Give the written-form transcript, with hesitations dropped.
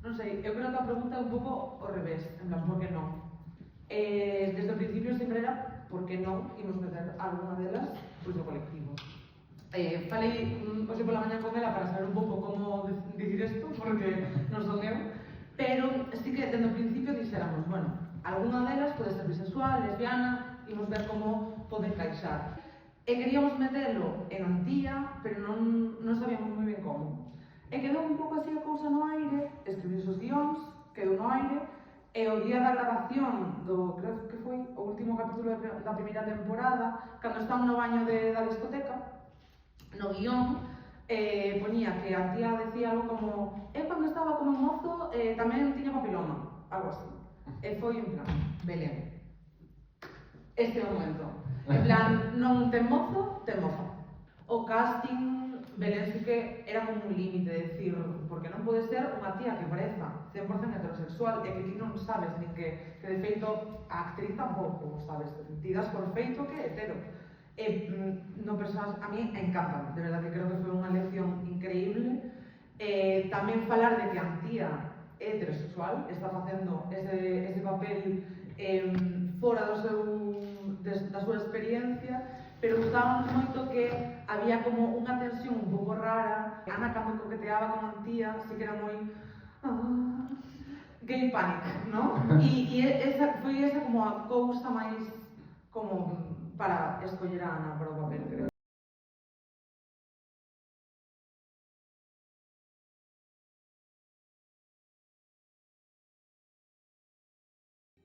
Non sei, eu creo que a pregunta é un pouco ao revés, en plan, por que non? Desde o principio sempre era por que non imos meter alguna delas pois no colectivo. Falei hoxe pola mañá con ela para saber un pouco como dicir isto, porque non son eu, pero sí que desde o principio dixéramos, bueno, alguna delas pode ser bisexual, lesbiana, imos ver como pode encaixar. E queríamos metelo en Antía, pero non sabíamos moi ben como. E quedou un pouco así a cousa no aire, escribí os guións, quedou no aire, e o día da grabación do, creo que foi o último capítulo da primeira temporada, cando están no baño da discoteca, no guión, ponía que a tía decía algo como cando estaba como mozo tamén tiña papiloma, algo así. E foi en plan, Belén. Este é o momento. En plan, non ten mozo, ten moza. O casting, Belén sí que era como un límite de decir, porque non pode ser unha tía que pareza 100% heterosexual e que ti non sabes nin que de feito a actriz tampouco, sabes? Ti das por feito que é hetero. No personaje, a mí encanta, de verdad que creo que foi unha lección increíble. Tamén falar de que Antía é heterosexual, está facendo ese papel fora da súa experiencia, pero gustaba moito que había como unha tensión un pouco rara. Ana, cando coqueteaba con Antía, sí que era moi gay panic, ¿no? E foi esa como a cousa máis como para escoller a Ana para o papel, creo.